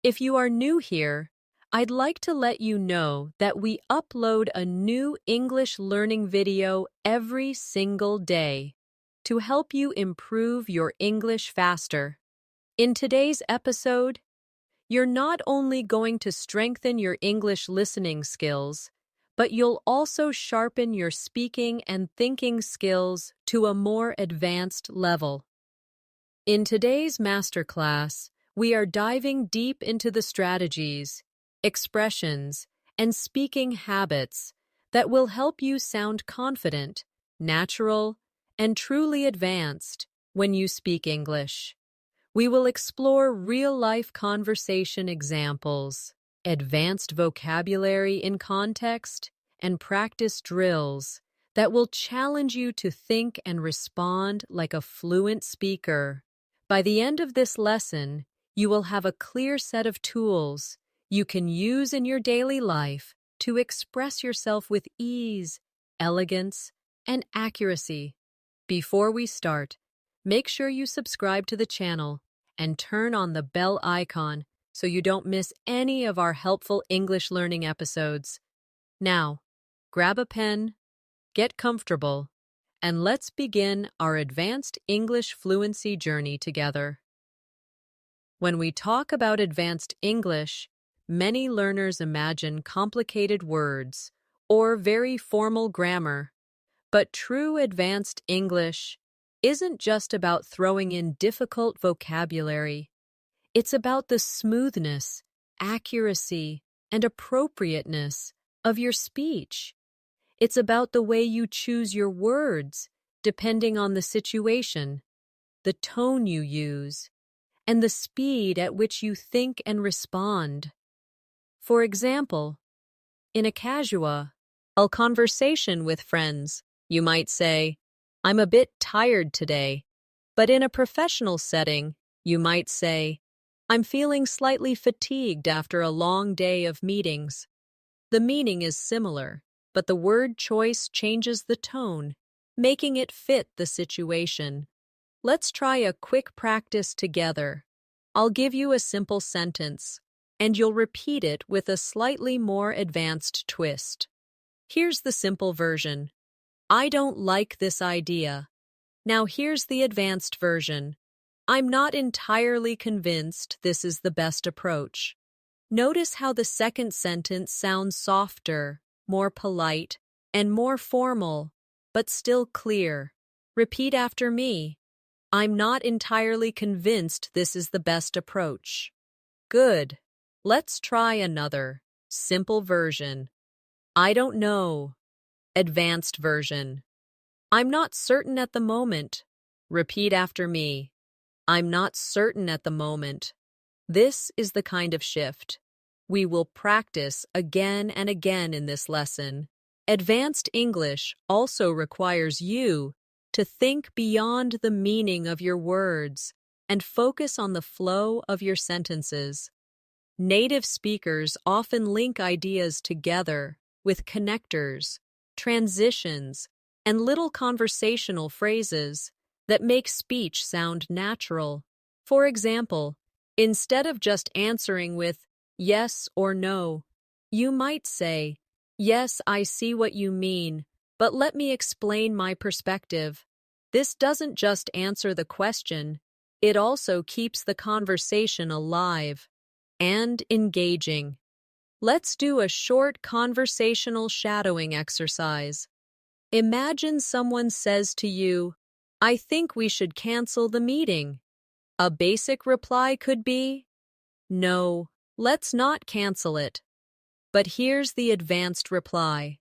If you are new here, I'd like to let you know that we upload a new English learning video every single day to help you improve your English faster. In today's episode, you're not only going to strengthen your English listening skills, but you'll also sharpen your speaking and thinking skills to a more advanced level. In today's masterclass, we are diving deep into the strategies, expressions, and speaking habits that will help you sound confident, natural, and truly advanced when you speak English. We will explore real-life conversation examples, advanced vocabulary in context, and practice drills that will challenge you to think and respond like a fluent speaker. By the end of this lesson, you will have a clear set of tools you can use in your daily life to express yourself with ease, elegance, and accuracy. Before we start, make sure you subscribe to the channel and turn on the bell icon so you don't miss any of our helpful English learning episodes. Now, grab a pen, get comfortable, and let's begin our advanced English fluency journey together. When we talk about advanced English, many learners imagine complicated words or very formal grammar. But true advanced English isn't just about throwing in difficult vocabulary. It's about the smoothness, accuracy, and appropriateness of your speech. It's about the way you choose your words, depending on the situation, the tone you use, and the speed at which you think and respond. For example, in a casual conversation with friends, you might say, "I'm a bit tired today." But in a professional setting, you might say, "I'm feeling slightly fatigued after a long day of meetings." The meaning is similar, but the word choice changes the tone, making it fit the situation. Let's try a quick practice together. I'll give you a simple sentence, and you'll repeat it with a slightly more advanced twist. Here's the simple version. "I don't like this idea." Now here's the advanced version. "I'm not entirely convinced this is the best approach." Notice how the second sentence sounds softer, more polite, and more formal, but still clear. Repeat after me. "I'm not entirely convinced this is the best approach." Good. Let's try another, simple version. "I don't know." Advanced version. "I'm not certain at the moment." Repeat after me. "I'm not certain at the moment." This is the kind of shift we will practice again and again in this lesson. Advanced English also requires you to think beyond the meaning of your words and focus on the flow of your sentences. Native speakers often link ideas together with connectors, transitions, and little conversational phrases that make speech sound natural. For example, instead of just answering with yes or no, you might say, "Yes, I see what you mean, but let me explain my perspective." This doesn't just answer the question, it also keeps the conversation alive and engaging. Let's do a short conversational shadowing exercise. Imagine someone says to you, "I think we should cancel the meeting." A basic reply could be, "No, let's not cancel it." But here's the advanced reply.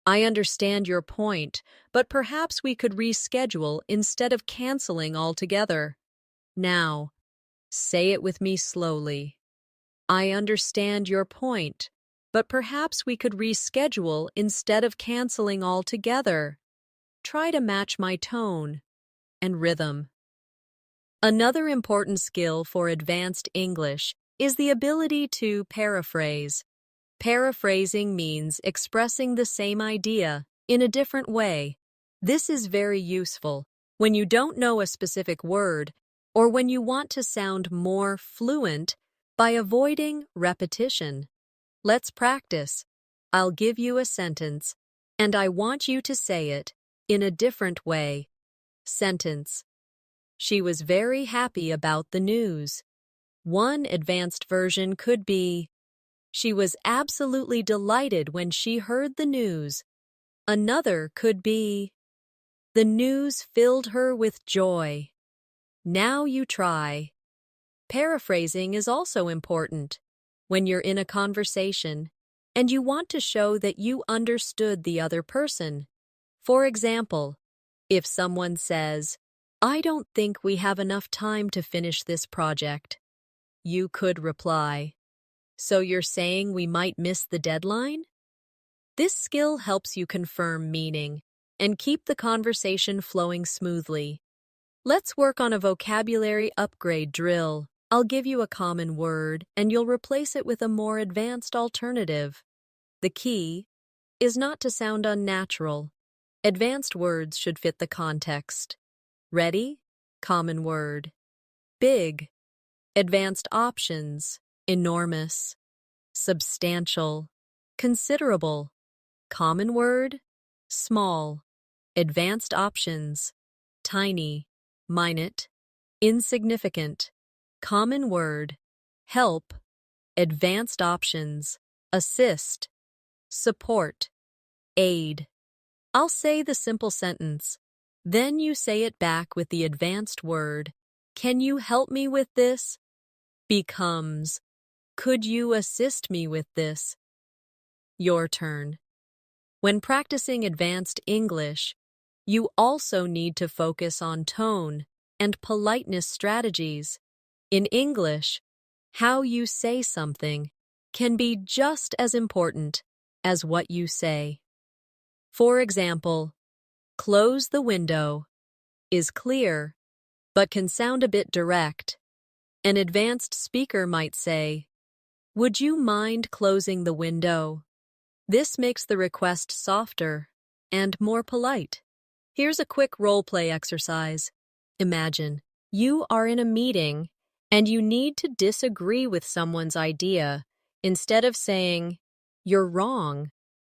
"I understand your point, but perhaps we could reschedule instead of canceling altogether." Now, say it with me slowly. "I understand your point, but perhaps we could reschedule instead of canceling altogether." Try to match my tone and rhythm. Another important skill for advanced English is the ability to paraphrase. Paraphrasing means expressing the same idea in a different way. This is very useful when you don't know a specific word or when you want to sound more fluent by avoiding repetition. Let's practice. I'll give you a sentence, and I want you to say it in a different way. Sentence. She was very happy about the news. One advanced version could be, she was absolutely delighted when she heard the news. Another could be, the news filled her with joy. Now you try. Paraphrasing is also important when you're in a conversation and you want to show that you understood the other person. For example, if someone says, I don't think we have enough time to finish this project, you could reply, so you're saying we might miss the deadline? This skill helps you confirm meaning and keep the conversation flowing smoothly. Let's work on a vocabulary upgrade drill. I'll give you a common word and you'll replace it with a more advanced alternative. The key is not to sound unnatural. Advanced words should fit the context. Ready? Common word. Big. Advanced options. Enormous. Substantial. Considerable. Common word. Small. Advanced options. Tiny. Minute. Insignificant. Common word. Help. Advanced options. Assist. Support. Aid. I'll say the simple sentence. Then you say it back with the advanced word. Can you help me with this? Becomes, could you assist me with this? Your turn. When practicing advanced English, you also need to focus on tone and politeness strategies. In English, how you say something can be just as important as what you say. For example, close the window is clear, but can sound a bit direct. An advanced speaker might say, would you mind closing the window? This makes the request softer and more polite. Here's a quick role-play exercise. Imagine you are in a meeting and you need to disagree with someone's idea. Instead of saying, you're wrong,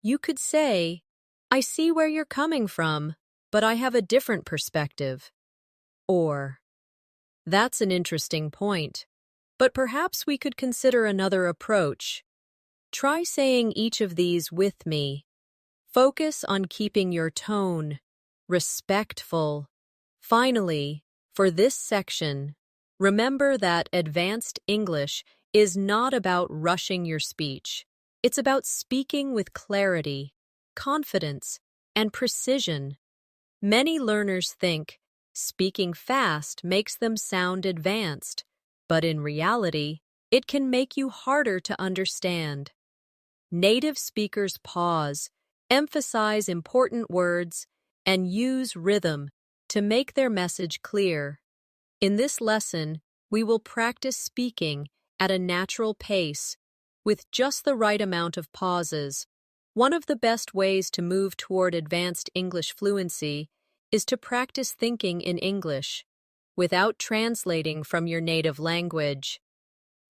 you could say, I see where you're coming from, but I have a different perspective. Or, that's an interesting point, but perhaps we could consider another approach. Try saying each of these with me. Focus on keeping your tone respectful. Finally, for this section, remember that advanced English is not about rushing your speech. It's about speaking with clarity, confidence, and precision. Many learners think speaking fast makes them sound advanced, but in reality, it can make you harder to understand. Native speakers pause, emphasize important words, and use rhythm to make their message clear. In this lesson, we will practice speaking at a natural pace with just the right amount of pauses. One of the best ways to move toward advanced English fluency is to practice thinking in English without translating from your native language.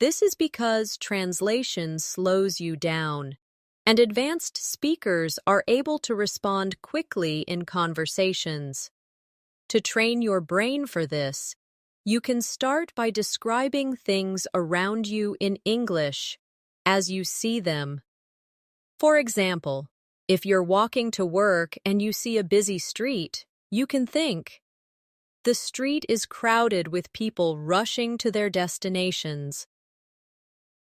This is because translation slows you down, and advanced speakers are able to respond quickly in conversations. To train your brain for this, you can start by describing things around you in English as you see them. For example, if you're walking to work and you see a busy street, you can think, the street is crowded with people rushing to their destinations.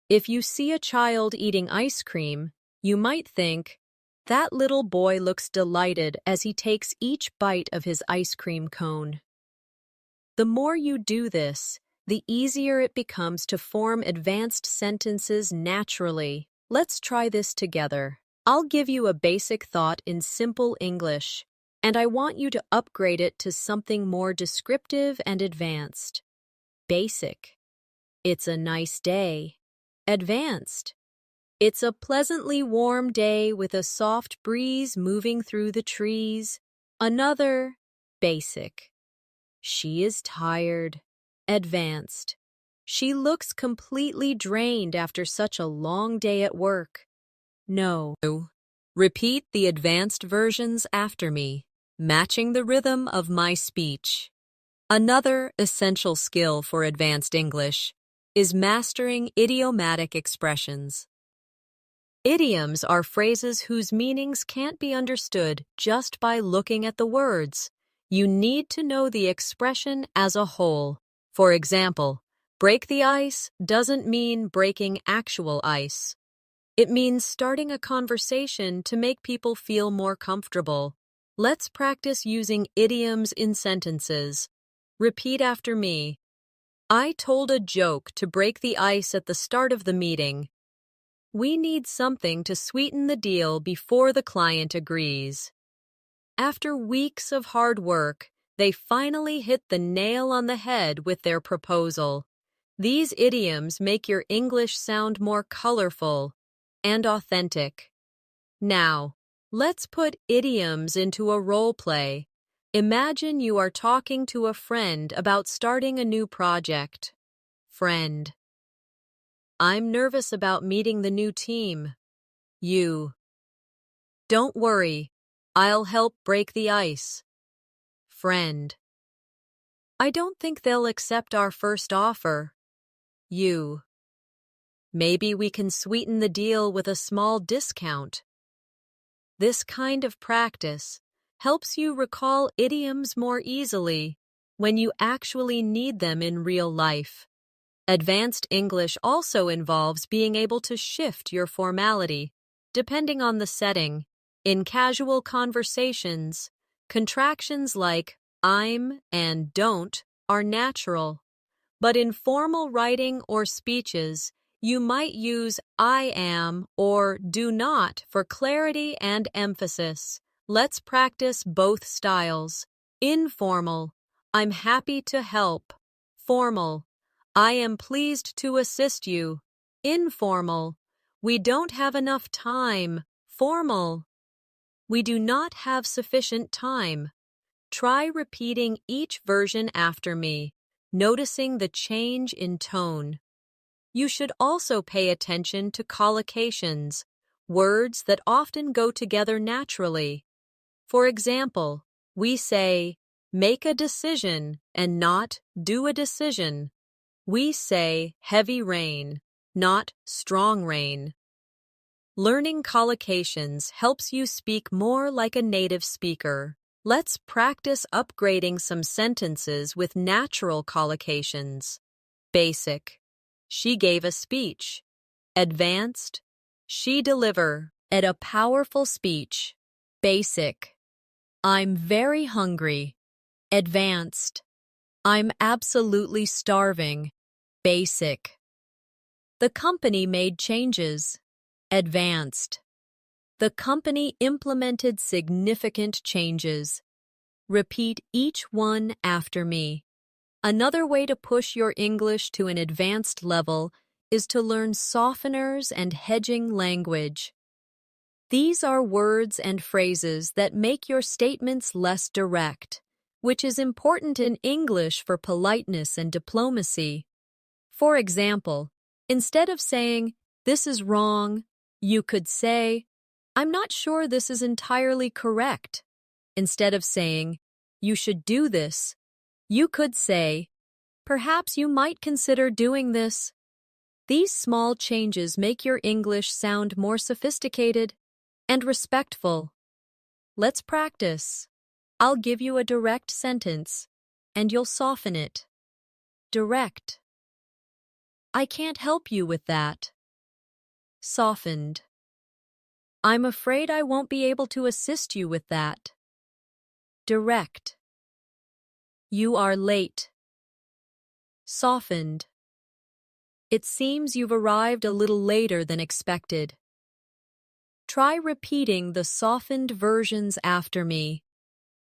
If you see a child eating ice cream, you might think, that little boy looks delighted as he takes each bite of his ice cream cone. The more you do this, the easier it becomes to form advanced sentences naturally. Let's try this together. I'll give you a basic thought in simple English, and I want you to upgrade it to something more descriptive and advanced. Basic. It's a nice day. Advanced. It's a pleasantly warm day with a soft breeze moving through the trees. Another. Basic. She is tired. Advanced. She looks completely drained after such a long day at work. No. Repeat the advanced versions after me, matching the rhythm of my speech. Another essential skill for advanced English is mastering idiomatic expressions. Idioms are phrases whose meanings can't be understood just by looking at the words. You need to know the expression as a whole. For example, break the ice doesn't mean breaking actual ice. It means starting a conversation to make people feel more comfortable. Let's practice using idioms in sentences. Repeat after me. I told a joke to break the ice at the start of the meeting. We need something to sweeten the deal before the client agrees. After weeks of hard work, they finally hit the nail on the head with their proposal. These idioms make your English sound more colorful and authentic. Now, let's put idioms into a role play. Imagine you are talking to a friend about starting a new project. Friend: I'm nervous about meeting the new team. You: don't worry, I'll help break the ice. Friend: I don't think they'll accept our first offer. You: maybe we can sweeten the deal with a small discount. This kind of practice helps you recall idioms more easily when you actually need them in real life. Advanced English also involves being able to shift your formality, depending on the setting. In casual conversations, contractions like I'm and don't are natural. But in formal writing or speeches, you might use I am or do not for clarity and emphasis. Let's practice both styles. Informal: I'm happy to help. Formal: I am pleased to assist you. Informal: we don't have enough time. Formal: we do not have sufficient time. Try repeating each version after me, noticing the change in tone. You should also pay attention to collocations, words that often go together naturally. For example, we say, make a decision and not do a decision. We say heavy rain, not strong rain. Learning collocations helps you speak more like a native speaker. Let's practice upgrading some sentences with natural collocations. Basic: she gave a speech. Advanced: she deliver at a powerful speech. Basic: I'm very hungry. Advanced: I'm absolutely starving. Basic: the company made changes. Advanced: the company implemented significant changes. Repeat each one after me. Another way to push your English to an advanced level is to learn softeners and hedging language. These are words and phrases that make your statements less direct, which is important in English for politeness and diplomacy. For example, instead of saying, "This is wrong," you could say, "I'm not sure this is entirely correct." Instead of saying, "You should do this," you could say, "Perhaps you might consider doing this." These small changes make your English sound more sophisticated and respectful. Let's practice. I'll give you a direct sentence, and you'll soften it. Direct: I can't help you with that. Softened: I'm afraid I won't be able to assist you with that. Direct: you are late. Softened: it seems you've arrived a little later than expected. Try repeating the softened versions after me.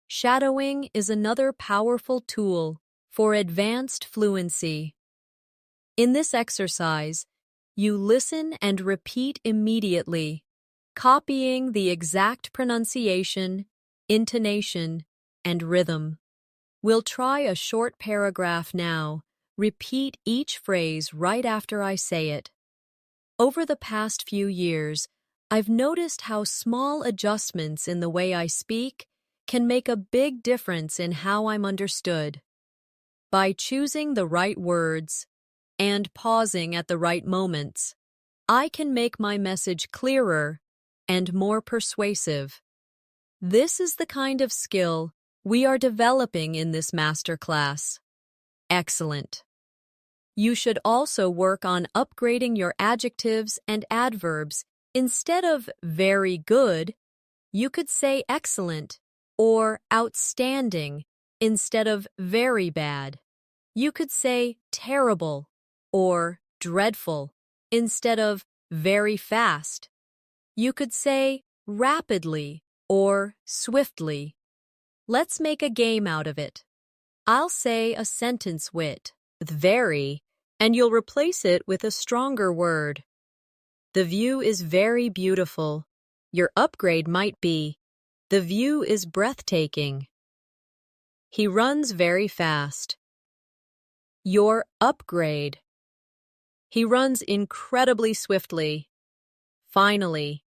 Shadowing is another powerful tool for advanced fluency. In this exercise, you listen and repeat immediately, copying the exact pronunciation, intonation, and rhythm. We'll try a short paragraph now, Repeat each phrase right after I say it. Over the past few years, I've noticed how small adjustments in the way I speak can make a big difference in how I'm understood. By choosing the right words and pausing at the right moments, I can make my message clearer and more persuasive. This is the kind of skill we are developing in this masterclass. Excellent. You should also work on upgrading your adjectives and adverbs. Instead of very good, you could say excellent or outstanding instead of very bad. You could say terrible or dreadful instead of very fast. You could say rapidly or swiftly. Let's make a game out of it. I'll say a sentence with very, and you'll replace it with a stronger word. The view is very beautiful. Your upgrade might be, the view is breathtaking. He runs very fast. Your upgrade. He runs incredibly swiftly. Finally,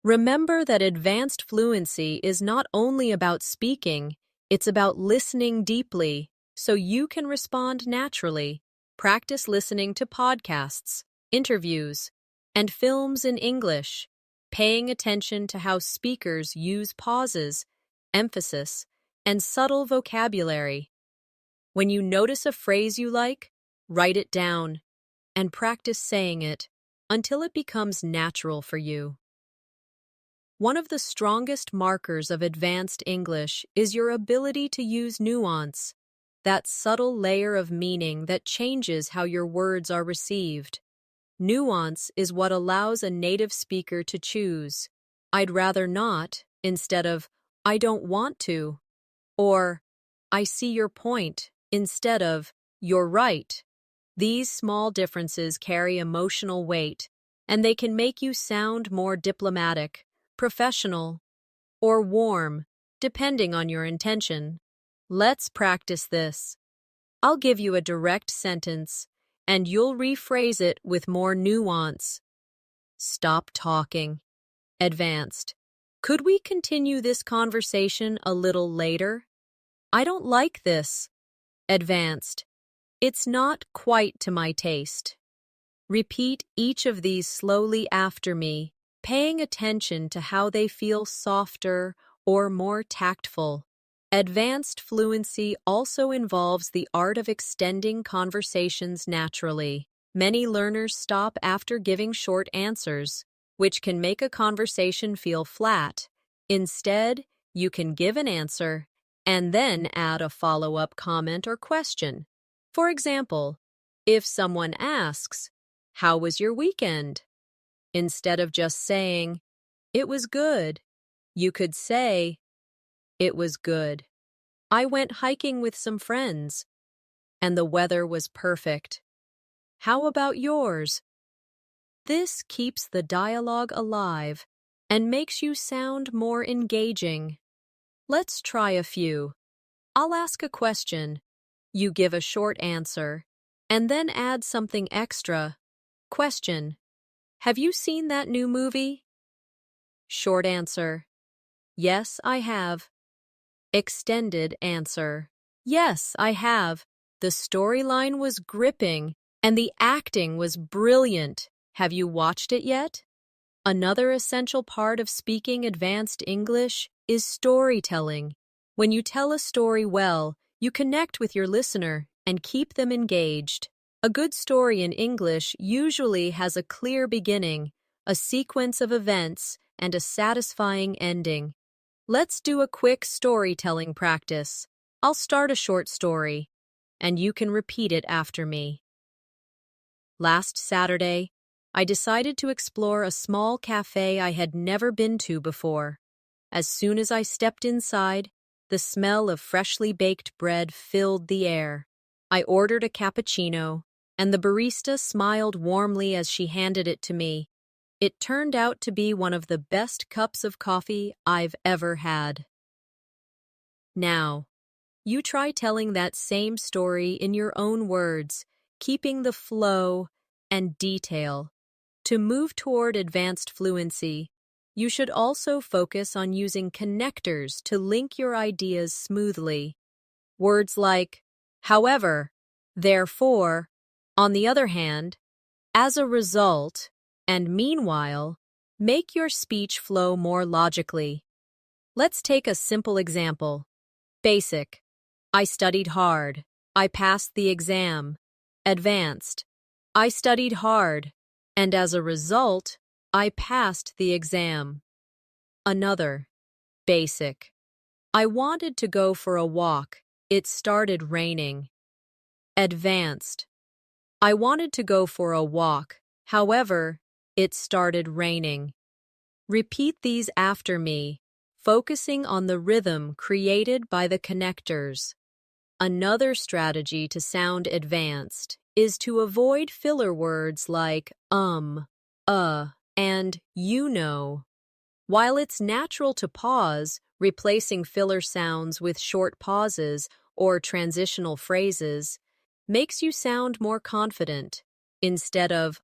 remember that advanced fluency is not only about speaking, it's about listening deeply so you can respond naturally. Practice listening to podcasts, interviews, and films in English, paying attention to how speakers use pauses, emphasis, and subtle vocabulary. When you notice a phrase you like, write it down and practice saying it until it becomes natural for you. One of the strongest markers of advanced English is your ability to use nuance, that subtle layer of meaning that changes how your words are received. Nuance is what allows a native speaker to choose, I'd rather not, instead of, I don't want to, or, I see your point, instead of, you're right. These small differences carry emotional weight, and they can make you sound more diplomatic, professional, or warm, depending on your intention. Let's practice this. I'll give you a direct sentence, and you'll rephrase it with more nuance. Stop talking. Advanced. Could we continue this conversation a little later? I don't like this. Advanced. It's not quite to my taste. Repeat each of these slowly after me, paying attention to how they feel softer or more tactful. Advanced fluency also involves the art of extending conversations naturally. Many learners stop after giving short answers, which can make a conversation feel flat. Instead, you can give an answer and then add a follow-up comment or question. For example, if someone asks, "How was your weekend?" Instead of just saying, "It was good," you could say, "It was good. I went hiking with some friends, and the weather was perfect. How about yours?" This keeps the dialogue alive and makes you sound more engaging. Let's try a few. I'll ask a question. You give a short answer, and then add something extra. Question: Have you seen that new movie? Short answer: Yes, I have. Extended answer: Yes, I have. The storyline was gripping, and the acting was brilliant. Have you watched it yet? Another essential part of speaking advanced English is storytelling. When you tell a story well, you connect with your listener and keep them engaged. A good story in English usually has a clear beginning, a sequence of events, and a satisfying ending. Let's do a quick storytelling practice. I'll start a short story, and you can repeat it after me. Last Saturday, I decided to explore a small cafe I had never been to before. As soon as I stepped inside, the smell of freshly baked bread filled the air. I ordered a cappuccino, and the barista smiled warmly as she handed it to me. It turned out to be one of the best cups of coffee I've ever had. Now, you try telling that same story in your own words. keeping the flow and detail. To move toward advanced fluency, you should also focus on using connectors to link your ideas smoothly. Words like however, therefore, on the other hand, as a result, and meanwhile, make your speech flow more logically. Let's take a simple example. Basic. I studied hard. I passed the exam. Advanced. I studied hard, and as a result, I passed the exam. Another. Basic. I wanted to go for a walk. It started raining. Advanced. I wanted to go for a walk. However, it started raining. Repeat these after me, focusing on the rhythm created by the connectors. Another strategy to sound advanced is to avoid filler words like and you know. While it's natural to pause, replacing filler sounds with short pauses or transitional phrases makes you sound more confident. Instead of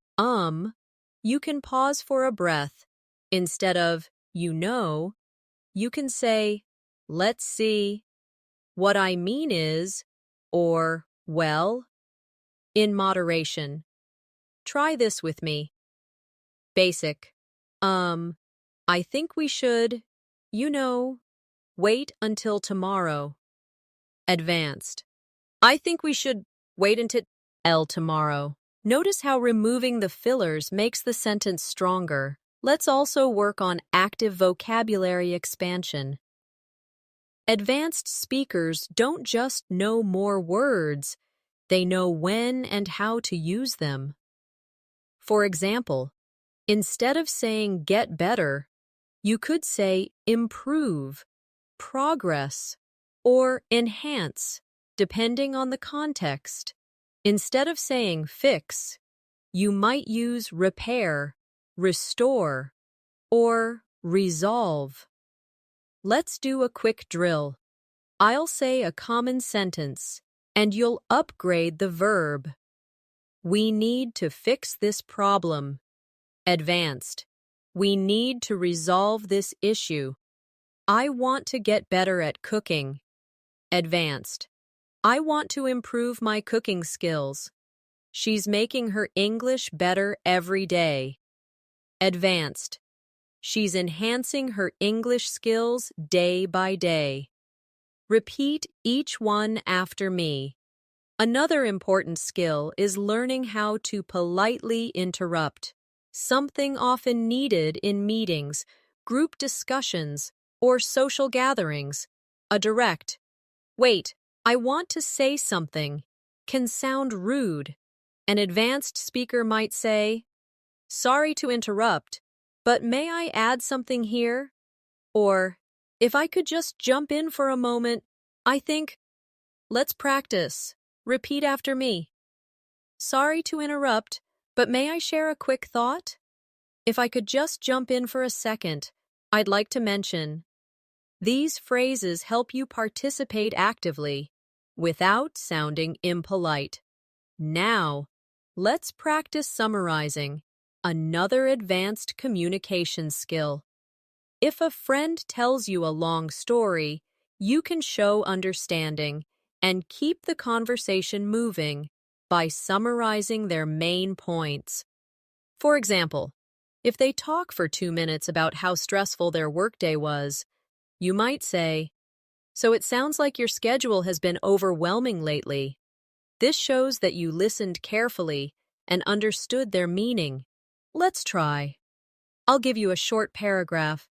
you can pause for a breath. Instead of you know, you can say, let's see. What I mean is, or, well, in moderation. Try this with me. Basic. I think we should, wait until tomorrow. Advanced. I think we should wait until tomorrow. Notice how removing the fillers makes the sentence stronger. Let's also work on active vocabulary expansion. Advanced speakers don't just know more words, they know when and how to use them. For example, instead of saying get better, you could say improve, progress, or enhance, depending on the context. Instead of saying fix, you might use repair, restore, or resolve. Let's do a quick drill. I'll say a common sentence, and you'll upgrade the verb. We need to fix this problem. Advanced. We need to resolve this issue. I want to get better at cooking. Advanced. I want to improve my cooking skills. She's making her English better every day. Advanced. She's enhancing her English skills day by day. Repeat each one after me. Another important skill is learning how to politely interrupt, something often needed in meetings, group discussions, or social gatherings. A direct, wait, I want to say something, can sound rude. An advanced speaker might say, sorry to interrupt, but may I add something here? Or, if I could just jump in for a moment, I think, let's practice. Repeat after me. Sorry to interrupt, but may I share a quick thought? If I could just jump in for a second, I'd like to mention. These phrases help you participate actively, without sounding impolite. Now, let's practice summarizing, another advanced communication skill. If a friend tells you a long story, you can show understanding and keep the conversation moving by summarizing their main points. For example, if they talk for 2 minutes about how stressful their workday was, you might say, so it sounds like your schedule has been overwhelming lately. This shows that you listened carefully and understood their meaning. Let's try. I'll give you a short paragraph,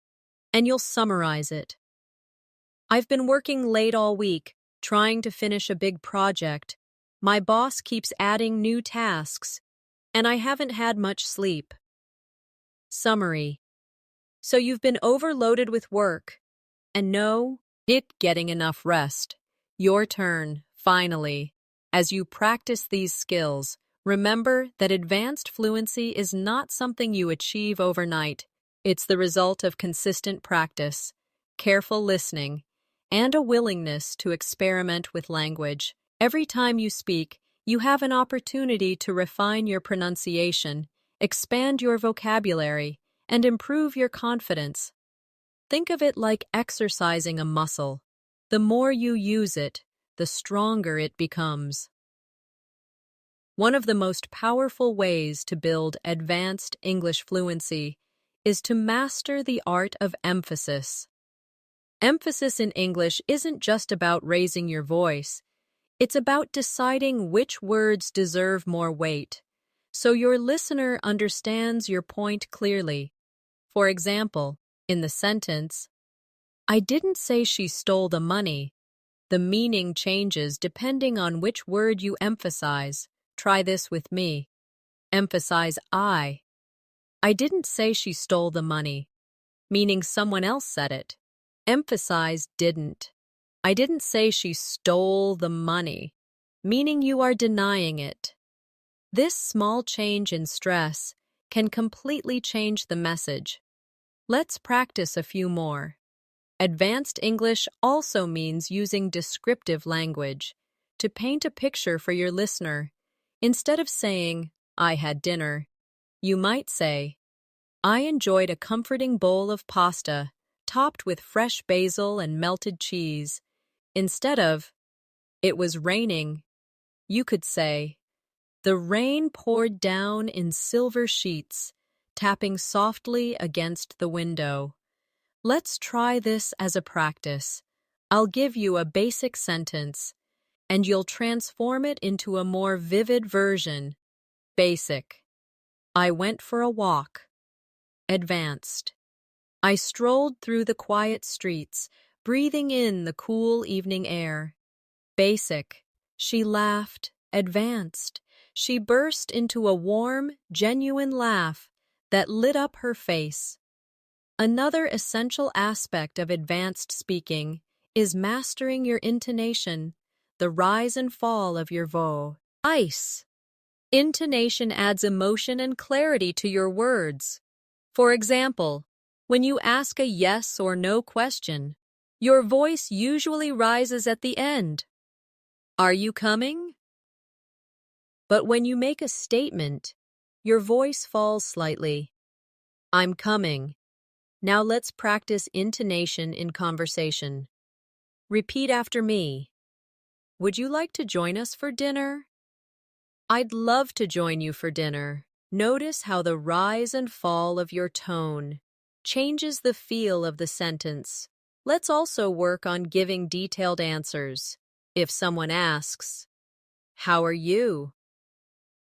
and you'll summarize it. I've been working late all week, trying to finish a big project. My boss keeps adding new tasks, and I haven't had much sleep. Summary. So you've been overloaded with work, and getting enough rest. Your turn, finally. As you practice these skills, remember that advanced fluency is not something you achieve overnight. It's the result of consistent practice, careful listening, and a willingness to experiment with language. Every time you speak, you have an opportunity to refine your pronunciation, expand your vocabulary, and improve your confidence. Think of it like exercising a muscle. The more you use it, the stronger it becomes. One of the most powerful ways to build advanced English fluency is to master the art of emphasis. Emphasis in English isn't just about raising your voice, it's about deciding which words deserve more weight, so your listener understands your point clearly. For example, in the sentence, "I didn't say she stole the money," the meaning changes depending on which word you emphasize. Try this with me. Emphasize I. "I didn't say she stole the money," meaning someone else said it. Emphasize didn't. "I didn't say she stole the money," meaning you are denying it. This small change in stress can completely change the message. Let's practice a few more. Advanced English also means using descriptive language to paint a picture for your listener. Instead of saying, "I had dinner," you might say, "I enjoyed a comforting bowl of pasta topped with fresh basil and melted cheese." Instead of, "It was raining," you could say, "The rain poured down in silver sheets, tapping softly against the window." Let's try this as a practice. I'll give you a basic sentence, and you'll transform it into a more vivid version. Basic. "I went for a walk." Advanced. "I strolled through the quiet streets, breathing in the cool evening air." Basic. "She laughed." Advanced. "She burst into a warm, genuine laugh that lit up her face." Another essential aspect of advanced speaking is mastering your intonation, the rise and fall of your voice. Intonation adds emotion and clarity to your words. For example, when you ask a yes or no question, your voice usually rises at the end. "Are you coming?" But when you make a statement, your voice falls slightly. "I'm coming." Now let's practice intonation in conversation. Repeat after me. "Would you like to join us for dinner?" "I'd love to join you for dinner." Notice how the rise and fall of your tone changes the feel of the sentence. Let's also work on giving detailed answers. If someone asks, "How are you?"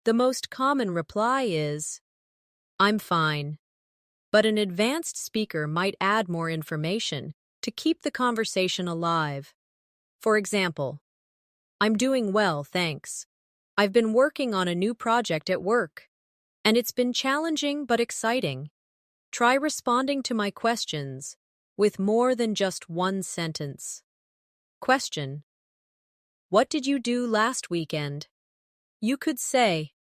the most common reply is, "I'm fine." But an advanced speaker might add more information to keep the conversation alive. For example, "I'm doing well, thanks. I've been working on a new project at work, and it's been challenging but exciting." Try responding to my questions with more than just one sentence. Question: "What did you do last weekend?" You could say,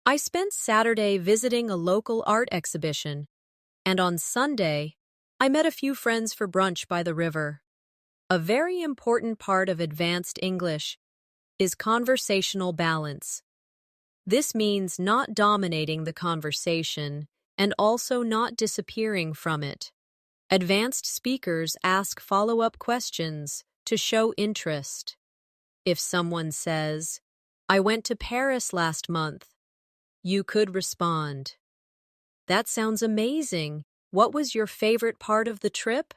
"I spent Saturday visiting a local art exhibition, and on Sunday, I met a few friends for brunch by the river." A very important part of advanced English is conversational balance. This means not dominating the conversation and also not disappearing from it. Advanced speakers ask follow-up questions to show interest. If someone says, "I went to Paris last month," you could respond, "That sounds amazing. What was your favorite part of the trip?"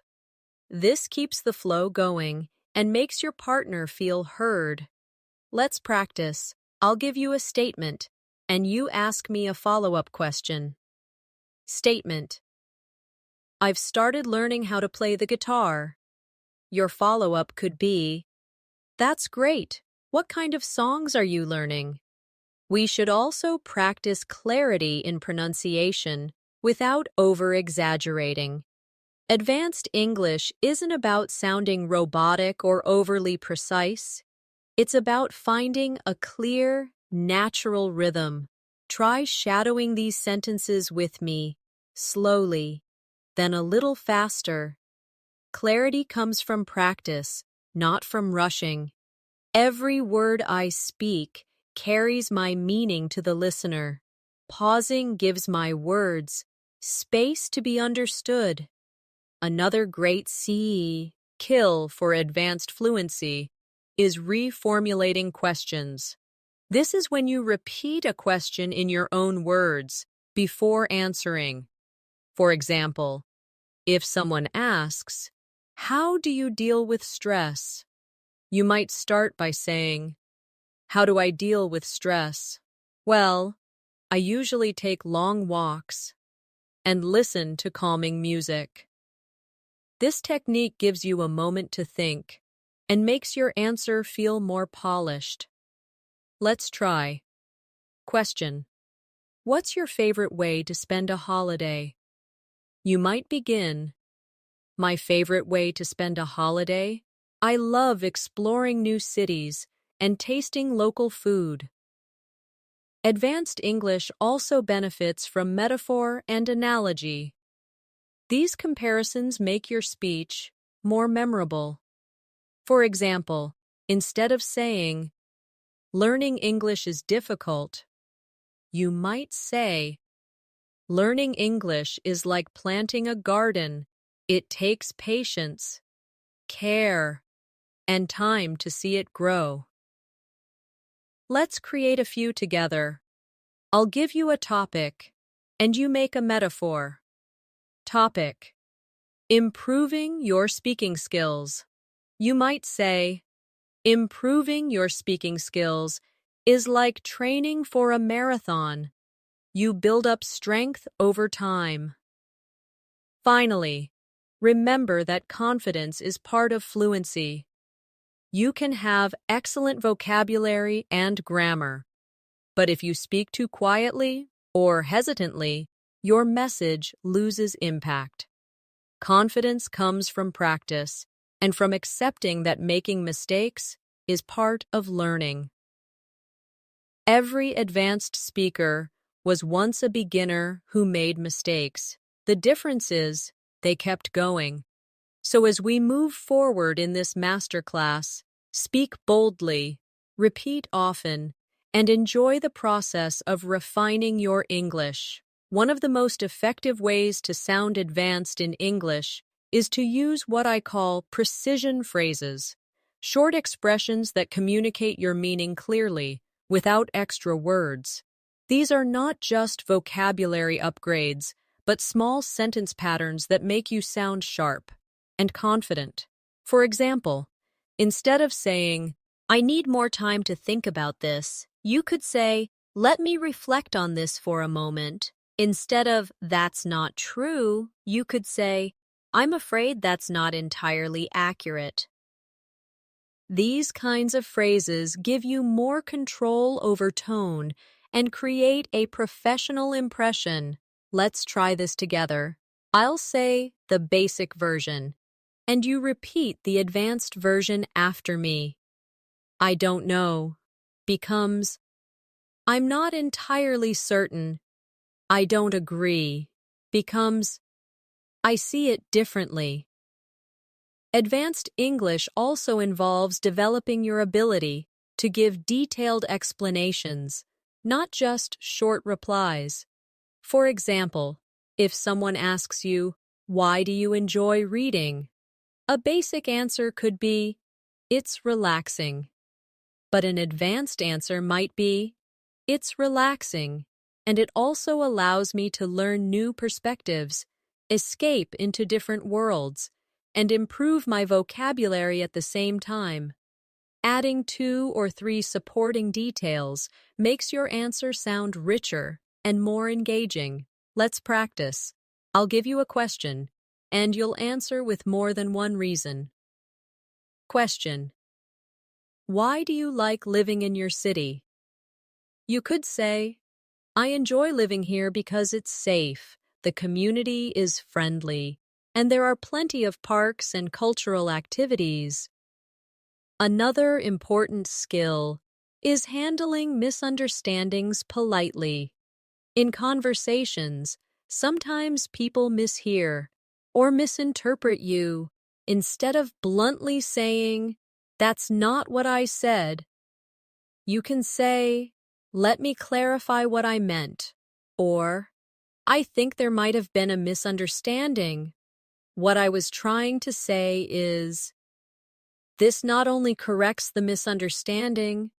This keeps the flow going and makes your partner feel heard. Let's practice. I'll give you a statement, and you ask me a follow-up question. Statement: "I've started learning how to play the guitar." Your follow-up could be, "That's great. What kind of songs are you learning?" We should also practice clarity in pronunciation without over-exaggerating. Advanced English isn't about sounding robotic or overly precise. It's about finding a clear, natural rhythm. Try shadowing these sentences with me, slowly, then a little faster. Clarity comes from practice, not from rushing. Every word I speak carries my meaning to the listener. Pausing gives my words space to be understood. Another great skill for advanced fluency is reformulating questions. This is when you repeat a question in your own words before answering. For example, if someone asks, "How do you deal with stress?" You might start by saying, "How do I deal with stress? Well, I usually take long walks and listen to calming music." This technique gives you a moment to think and makes your answer feel more polished. Let's try. Question: what's your favorite way to spend a holiday? You might begin, "My favorite way to spend a holiday? I love exploring new cities and tasting local food." Advanced English also benefits from metaphor and analogy. These comparisons make your speech more memorable. For example, instead of saying, "Learning English is difficult," you might say, "Learning English is like planting a garden. It takes patience, care, and time to see it grow." Let's create a few together. I'll give you a topic, and you make a metaphor. Topic: improving your speaking skills. You might say, "Improving your speaking skills is like training for a marathon. You build up strength over time." Finally, remember that confidence is part of fluency. You can have excellent vocabulary and grammar, but if you speak too quietly or hesitantly, your message loses impact. Confidence comes from practice and from accepting that making mistakes is part of learning. Every advanced speaker was once a beginner who made mistakes. The difference is they kept going. So as we move forward in this masterclass, speak boldly, repeat often, and enjoy the process of refining your English. One of the most effective ways to sound advanced in English is to use what I call precision phrases, short expressions that communicate your meaning clearly, without extra words. These are not just vocabulary upgrades, but small sentence patterns that make you sound sharp and confident. For example, instead of saying, "I need more time to think about this," you could say, "Let me reflect on this for a moment." Instead of, "That's not true," you could say, "I'm afraid that's not entirely accurate." These kinds of phrases give you more control over tone and create a professional impression. Let's try this together. I'll say the basic version, and you repeat the advanced version after me. "I don't know" becomes, "I'm not entirely certain." "I don't agree" becomes, "I see it differently." Advanced English also involves developing your ability to give detailed explanations, not just short replies. For example, if someone asks you, "Why do you enjoy reading?" a basic answer could be, "It's relaxing." But an advanced answer might be, "It's relaxing, and it also allows me to learn new perspectives, escape into different worlds, and improve my vocabulary at the same time." Adding 2 or 3 supporting details makes your answer sound richer and more engaging. Let's practice. I'll give you a question, and you'll answer with more than one reason. Question: why do you like living in your city? You could say, "I enjoy living here because it's safe, the community is friendly, and there are plenty of parks and cultural activities." Another important skill is handling misunderstandings politely. In conversations, sometimes people mishear or misinterpret you. Instead of bluntly saying, "That's not what I said," You can say, "Let me clarify what I meant," or "I think there might have been a misunderstanding. What I was trying to say is," this not only corrects the misunderstanding,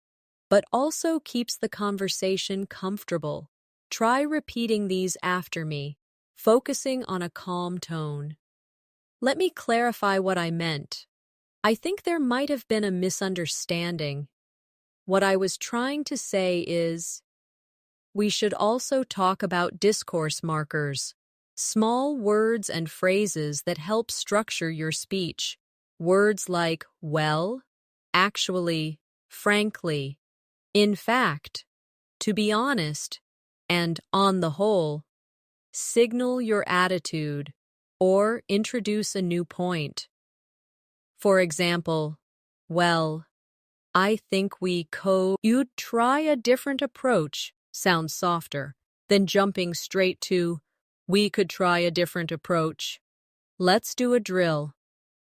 but also keeps the conversation comfortable. Try repeating these after me, focusing on a calm tone. Let me clarify what I meant. I think there might have been a misunderstanding. What I was trying to say is, we should also talk about discourse markers, small words and phrases that help structure your speech. Words like well, actually, frankly, in fact, to be honest, and on the whole signal your attitude or introduce a new point. For example, well, I think you'd try a different approach sounds softer than jumping straight to we could try a different approach. Let's do a drill.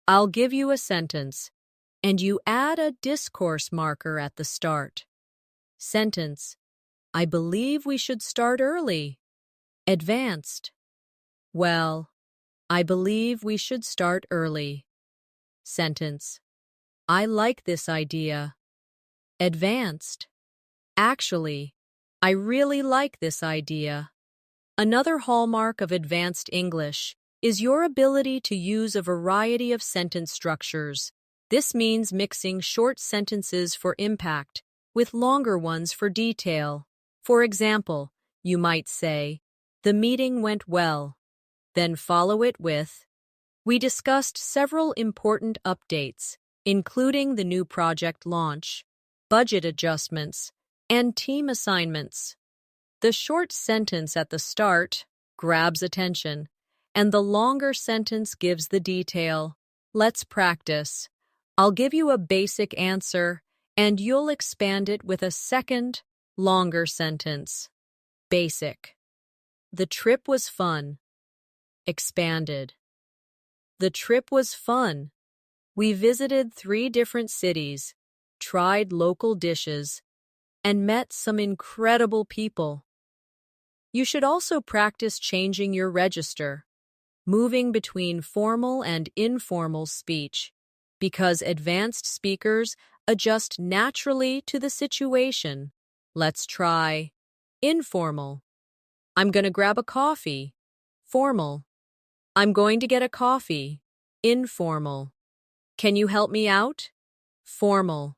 I'll give you a sentence, and you add a discourse marker at the start. Sentence: I believe we should start early. Advanced: well, I believe we should start early. Sentence: I like this idea. Advanced: actually, I really like this idea. Another hallmark of advanced English is your ability to use a variety of sentence structures. This means mixing short sentences for impact with longer ones for detail. For example, you might say, "The meeting went well," then follow it with, "We discussed several important updates, including the new project launch, budget adjustments, and team assignments." The short sentence at the start grabs attention, and the longer sentence gives the detail. Let's practice. I'll give you a basic answer, and you'll expand it with a second, longer sentence. Basic: the trip was fun. Expanded: the trip was fun. We visited 3 different cities, tried local dishes, and met some incredible people. You should also practice changing your register, moving between formal and informal speech, because advanced speakers adjust naturally to the situation. Let's try informal: I'm going to grab a coffee. Formal: I'm going to get a coffee. Informal: Can you help me out? Formal: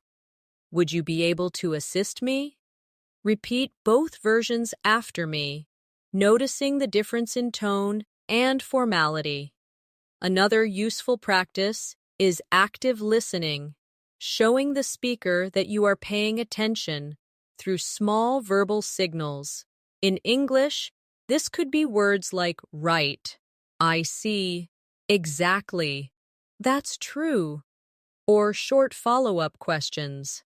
Would you be able to assist me? Repeat both versions after me, noticing the difference in tone and formality. Another useful practice is active listening, showing the speaker that you are paying attention through small verbal signals. In English, this could be words like right, I see, exactly, that's true, or short follow-up questions.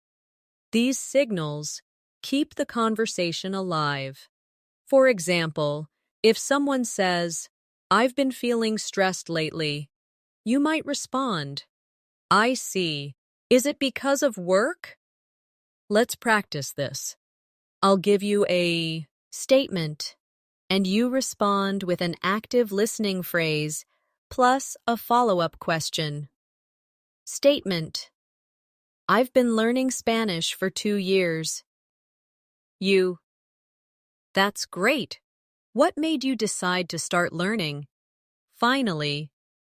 These signals keep the conversation alive. For example, if someone says, "I've been feeling stressed lately," you might respond, "I see. Is it because of work?" Let's practice this. I'll give you a statement, and you respond with an active listening phrase plus a follow-up question. Statement: I've been learning Spanish for 2 years. You: That's great. What made you decide to start learning? Finally,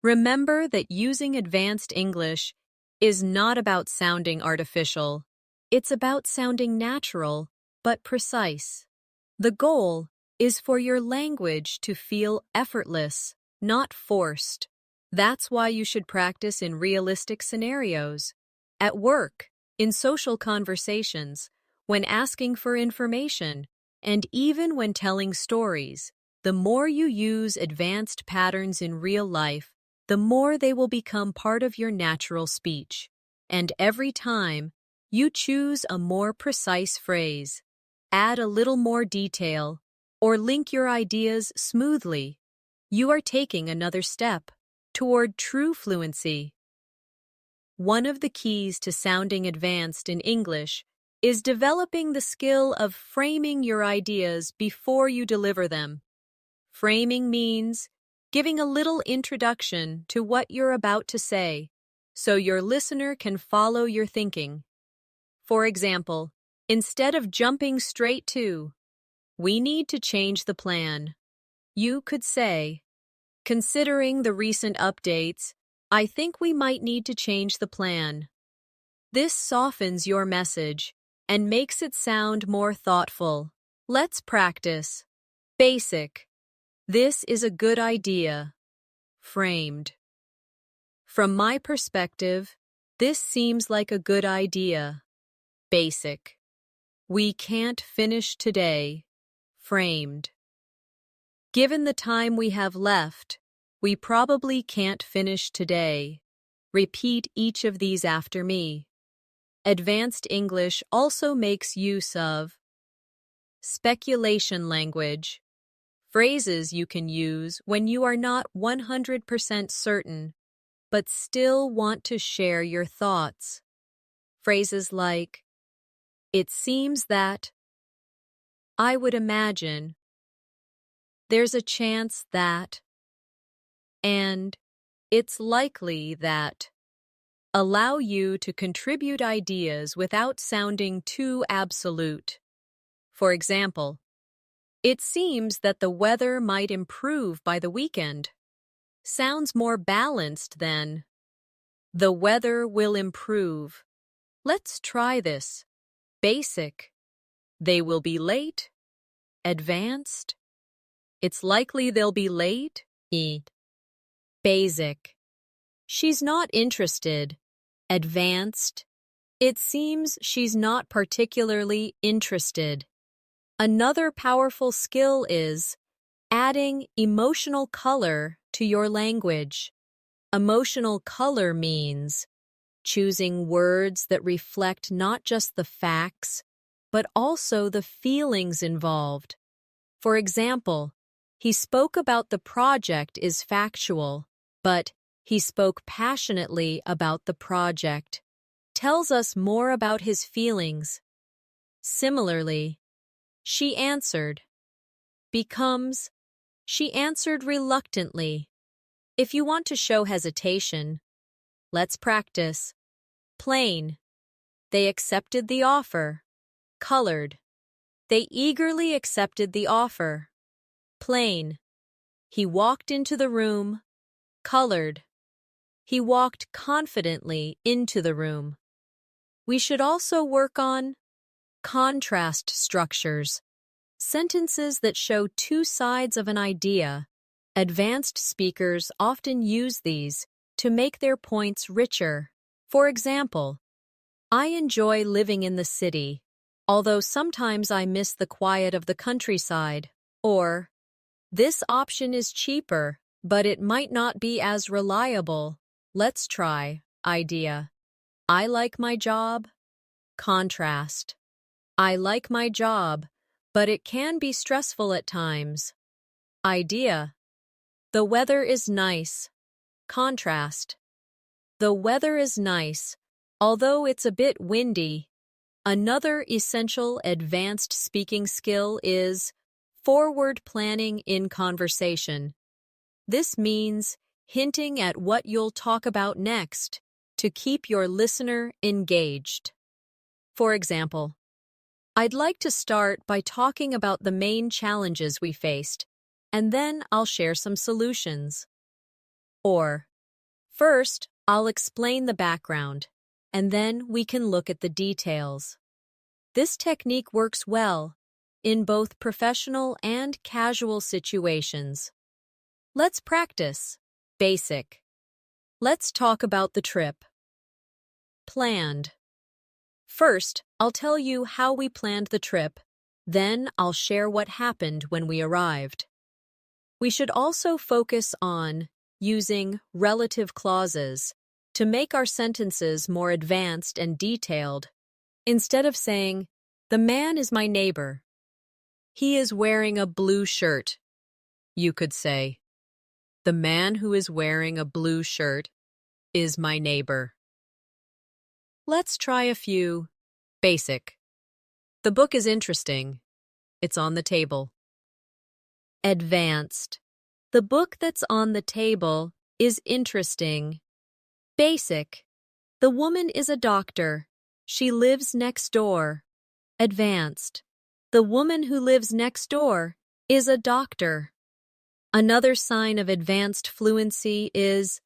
remember that using advanced English is not about sounding artificial. It's about sounding natural, but precise. The goal is for your language to feel effortless, not forced. That's why you should practice in realistic scenarios. At work, in social conversations, when asking for information, and even when telling stories. The more you use advanced patterns in real life, the more they will become part of your natural speech. And every time, you choose a more precise phrase, add a little more detail, or link your ideas smoothly, you are taking another step toward true fluency. One of the keys to sounding advanced in English is developing the skill of framing your ideas before you deliver them. Framing means giving a little introduction to what you're about to say, so your listener can follow your thinking. For example, instead of jumping straight to, "We need to change the plan," you could say, "Considering the recent updates, I think we might need to change the plan." This softens your message and makes it sound more thoughtful. Let's practice. Basic. This is a good idea. Framed. From my perspective, this seems like a good idea. Basic. We can't finish today. Framed. Given the time we have left, we probably can't finish today. Repeat each of these after me. Advanced English also makes use of speculation language, phrases you can use when you are not 100% certain, but still want to share your thoughts. Phrases like, "It seems that," "I would imagine," "There's a chance that," and "It's likely that," allow you to contribute ideas without sounding too absolute. For example, "It seems that the weather might improve by the weekend." Sounds more balanced than, "The weather will improve. Let's try this." Basic. They will be late. Advanced. It's likely they'll be late. Basic. She's not interested. Advanced. It seems she's not particularly interested. Another powerful skill is adding emotional color to your language. Emotional color means choosing words that reflect not just the facts, but also the feelings involved. For example, "He spoke about the project is factual, but he spoke passionately about the project." Tells us more about his feelings. Similarly, "She answered" becomes, "She answered reluctantly." If you want to show hesitation, let's practice. Plain. They accepted the offer. Colored. They eagerly accepted the offer. Plain. He walked into the room. Colored. He walked confidently into the room. We should also work on contrast structures, sentences that show two sides of an idea. Advanced speakers often use these to make their points richer. For example, "I enjoy living in the city, although sometimes I miss the quiet of the countryside." Or, "This option is cheaper, but it might not be as reliable. Let's try." Idea. "I like my job." Contrast. "I like my job, but it can be stressful at times." Idea. "The weather is nice." Contrast. "The weather is nice, although it's a bit windy." Another essential advanced speaking skill is forward planning in conversation. This means hinting at what you'll talk about next to keep your listener engaged. For example, "I'd like to start by talking about the main challenges we faced, and then I'll share some solutions." Or, "First, I'll explain the background, and then we can look at the details." This technique works well in both professional and casual situations. Let's practice. Basic. Let's talk about the trip. Planned. First, I'll tell you how we planned the trip, then I'll share what happened when we arrived. We should also focus on using relative clauses to make our sentences more advanced and detailed. Instead of saying, "The man is my neighbor. He is wearing a blue shirt," you could say, "The man who is wearing a blue shirt is my neighbor." Let's try a few. Basic. The book is interesting. It's on the table. Advanced. The book that's on the table is interesting. Basic. The woman is a doctor. She lives next door. Advanced. The woman who lives next door is a doctor. Another sign of advanced fluency is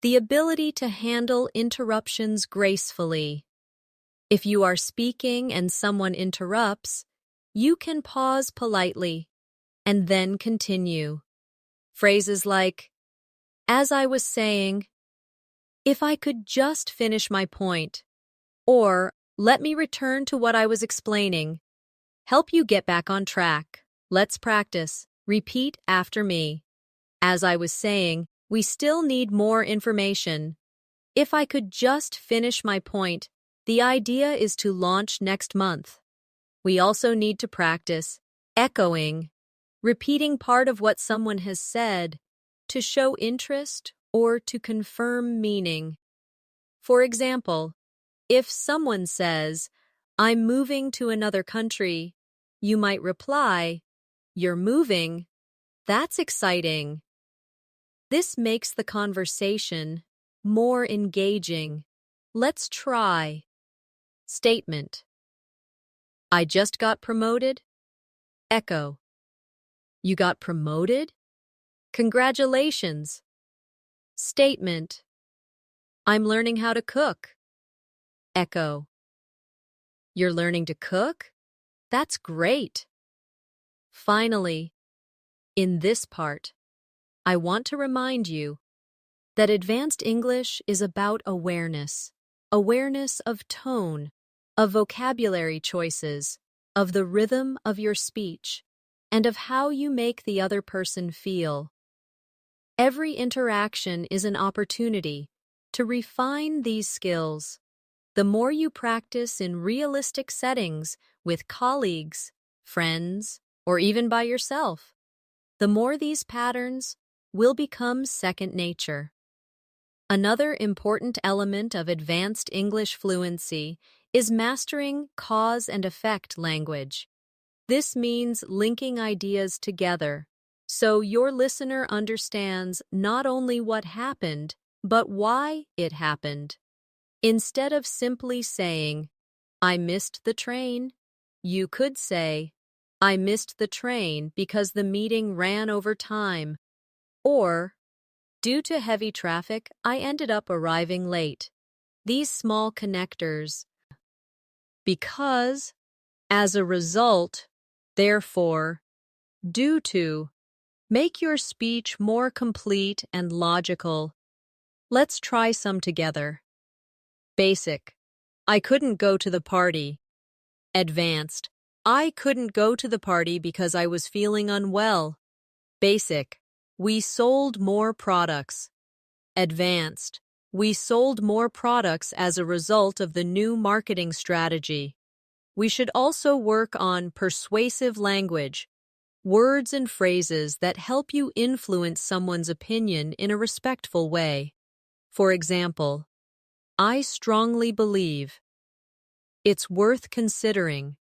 the ability to handle interruptions gracefully. If you are speaking and someone interrupts, you can pause politely and then continue. Phrases like, as I was saying, if I could just finish my point, or let me return to what I was explaining, help you get back on track. Let's practice. Repeat after me. As I was saying, we still need more information. If I could just finish my point, the idea is to launch next month. We also need to practice echoing, repeating part of what someone has said to show interest or to confirm meaning. For example, if someone says, I'm moving to another country, you might reply, you're moving? That's exciting. This makes the conversation more engaging. Let's try. Statement. I just got promoted. Echo. You got promoted? Congratulations. Statement. I'm learning how to cook. Echo. You're learning to cook? That's great. Finally, in this part, I want to remind you that advanced English is about awareness. Awareness of tone, of vocabulary choices, of the rhythm of your speech, and of how you make the other person feel. Every interaction is an opportunity to refine these skills. The more you practice in realistic settings with colleagues, friends, or even by yourself, the more these patterns will become second nature. Another important element of advanced English fluency is mastering cause and effect language. This means linking ideas together, so your listener understands not only what happened, but why it happened. Instead of simply saying, I missed the train, you could say, I missed the train because the meeting ran over time, or, due to heavy traffic, I ended up arriving late. These small connectors. Because, as a result, therefore, due to, make your speech more complete and logical. Let's try some together. Basic. I couldn't go to the party. Advanced. I couldn't go to the party because I was feeling unwell. Basic. We sold more products. Advanced. We sold more products as a result of the new marketing strategy. We should also work on persuasive language, words and phrases that help you influence someone's opinion in a respectful way. For example, I strongly believe. It's worth considering.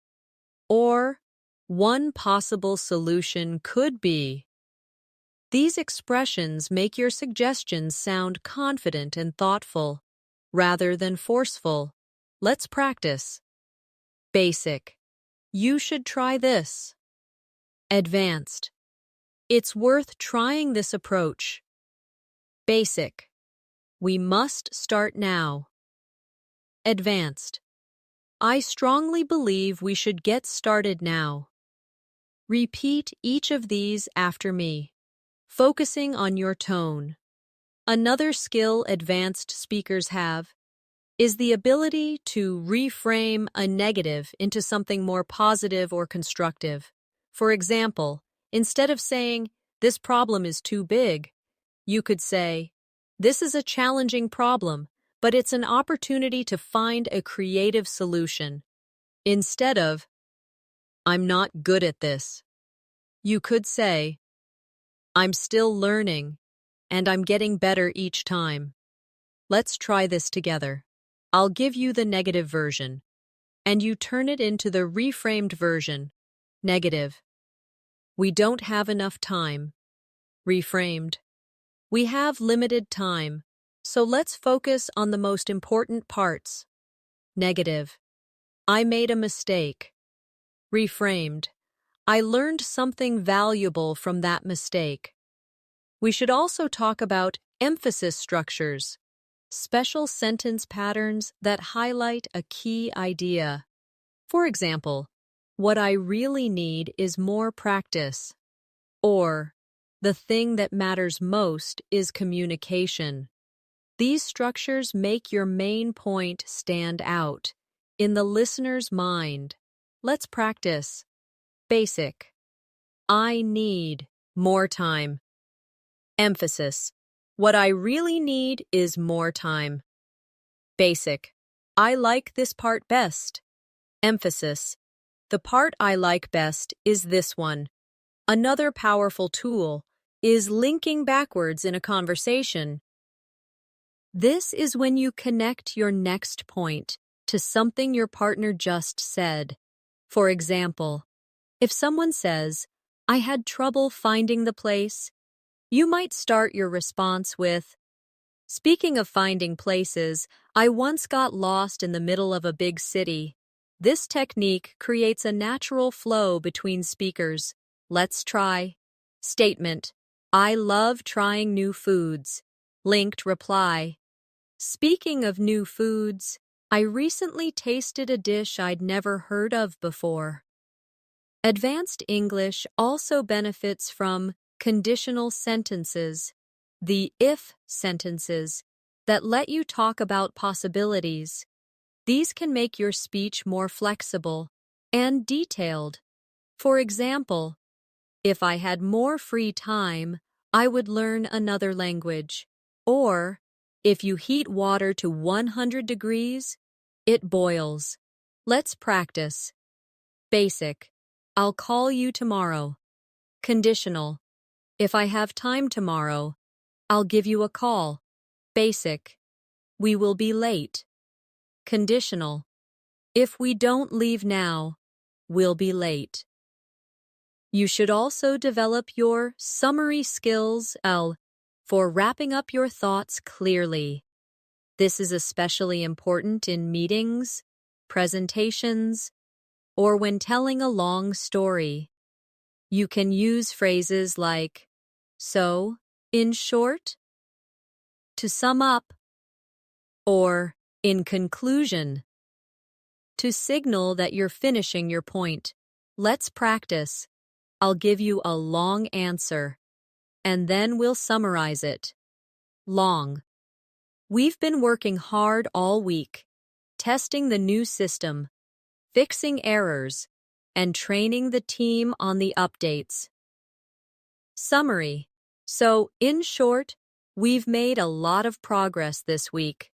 Or, one possible solution could be. These expressions make your suggestions sound confident and thoughtful, rather than forceful. Let's practice. Basic. You should try this. Advanced. It's worth trying this approach. Basic. We must start now. Advanced. I strongly believe we should get started now. Repeat each of these after me, focusing on your tone. Another skill advanced speakers have is the ability to reframe a negative into something more positive or constructive. For example, instead of saying, this problem is too big, you could say, this is a challenging problem, but it's an opportunity to find a creative solution. Instead of, I'm not good at this, you could say, I'm still learning, and I'm getting better each time. Let's try this together. I'll give you the negative version. and you turn it into the reframed version. Negative. We don't have enough time. Reframed. We have limited time, so let's focus on the most important parts. Negative. I made a mistake. Reframed. I learned something valuable from that mistake. We should also talk about emphasis structures, special sentence patterns that highlight a key idea. For example, what I really need is more practice. Or, the thing that matters most is communication. These structures make your main point stand out in the listener's mind. Let's practice. Basic. I need more time. Emphasis. What I really need is more time. Basic. I like this part best. Emphasis. The part I like best is this one. Another powerful tool is linking backwards in a conversation. This is when you connect your next point to something your partner just said. For example, if someone says, I had trouble finding the place, you might start your response with, speaking of finding places, I once got lost in the middle of a big city. This technique creates a natural flow between speakers. Let's try. Statement. I love trying new foods. Linked reply. Speaking of new foods, I recently tasted a dish I'd never heard of before. Advanced English also benefits from conditional sentences, the if sentences, that let you talk about possibilities. These can make your speech more flexible and detailed. For example, if I had more free time, I would learn another language. Or, if you heat water to 100 degrees, it boils. Let's practice. Basic. I'll call you tomorrow. Conditional. If I have time tomorrow, I'll give you a call. Basic. We will be late. Conditional. If we don't leave now, we'll be late. You should also develop your summary skills for wrapping up your thoughts clearly. This is especially important in meetings, presentations, or when telling a long story. You can use phrases like, so, in short, to sum up, or in conclusion, to signal that you're finishing your point. Let's practice. I'll give you a long answer, and then we'll summarize it. Long. We've been working hard all week, testing the new system, fixing errors, and training the team on the updates. Summary. So, in short, we've made a lot of progress this week.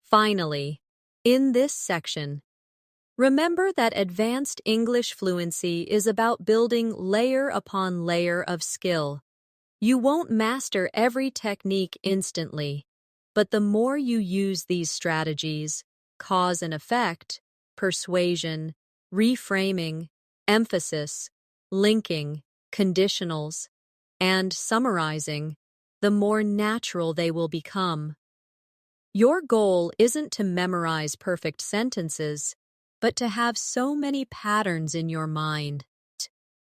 Finally, in this section, remember that advanced English fluency is about building layer upon layer of skill. You won't master every technique instantly, but the more you use these strategies, cause and effect, persuasion, reframing, emphasis, linking, conditionals, and summarizing, the more natural they will become. Your goal isn't to memorize perfect sentences, but to have so many patterns in your mind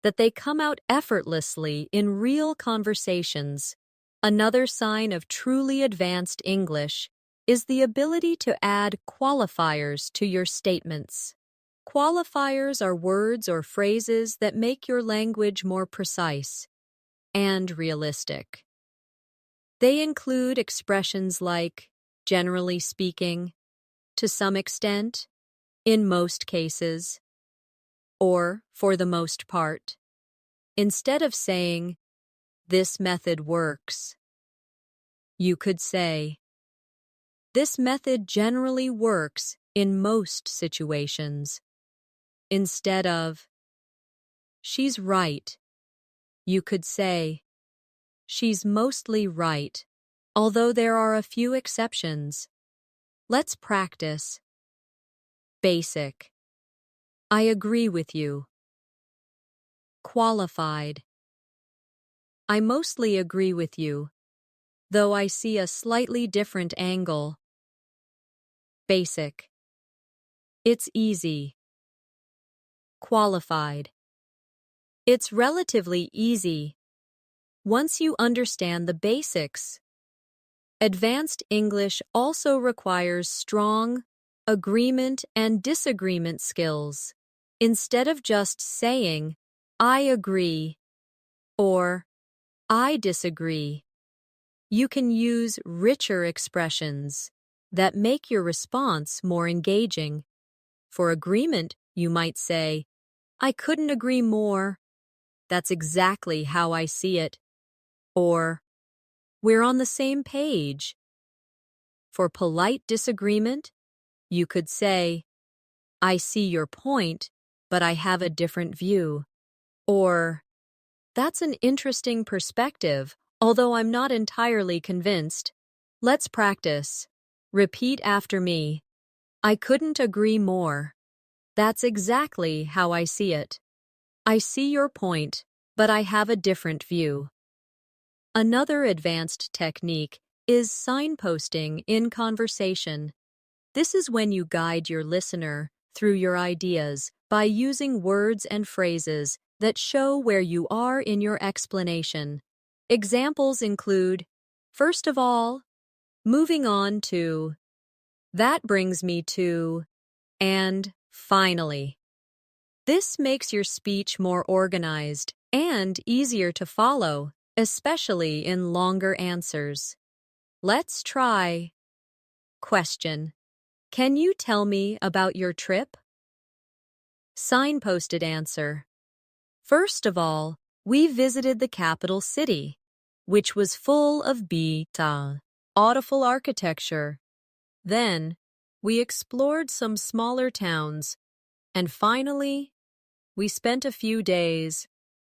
that they come out effortlessly in real conversations. Another sign of truly advanced English is the ability to add qualifiers to your statements. Qualifiers are words or phrases that make your language more precise and realistic. They include expressions like, generally speaking, to some extent, in most cases, or for the most part. Instead of saying, this method works, you could say, this method generally works in most situations. Instead of, she's right, you could say, she's mostly right, although there are a few exceptions. Let's practice. Basic. I agree with you. Qualified. I mostly agree with you, though I see a slightly different angle. Basic. It's easy. Qualified. It's relatively easy once you understand the basics. Advanced English also requires strong agreement and disagreement skills. Instead of just saying, I agree, or I disagree, you can use richer expressions that make your response more engaging. For agreement, you might say, I couldn't agree more. That's exactly how I see it. Or, we're on the same page. For polite disagreement, you could say, I see your point, but I have a different view. Or, that's an interesting perspective, although I'm not entirely convinced. Let's practice. Repeat after me. I couldn't agree more. That's exactly how I see it. I see your point, but I have a different view. Another advanced technique is signposting in conversation. This is when you guide your listener through your ideas by using words and phrases that show where you are in your explanation. Examples include, first of all, moving on to, that brings me to, and finally. This makes your speech more organized and easier to follow, especially in longer answers. Let's try. Question. Can you tell me about your trip? Signposted answer. First of all, we visited the capital city, which was full of beautiful architecture. Then, we explored some smaller towns, and finally, we spent a few days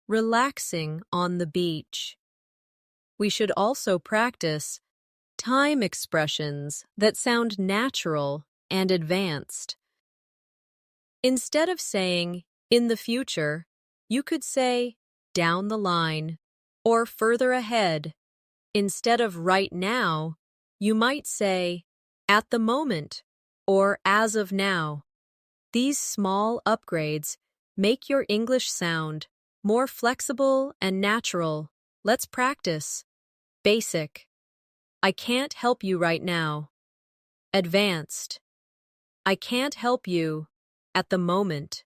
relaxing on the beach. We should also practice time expressions that sound natural and advanced. Instead of saying, in the future, you could say, down the line, or further ahead. Instead of right now, you might say, at the moment, or as of now. These small upgrades make your English sound more flexible and natural. Let's practice. Basic. I can't help you right now. Advanced. I can't help you at the moment.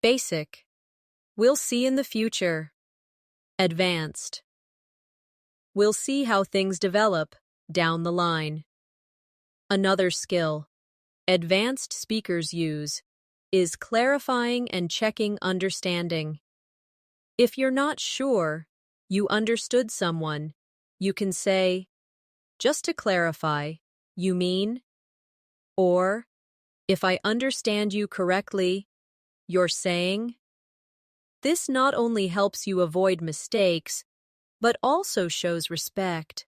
Basic. We'll see in the future. Advanced. We'll see how things develop down the line. Another skill advanced speakers use is clarifying and checking understanding. If you're not sure you understood someone, you can say, just to clarify, you mean? Or, if I understand you correctly, you're saying? This not only helps you avoid mistakes, but also shows respect.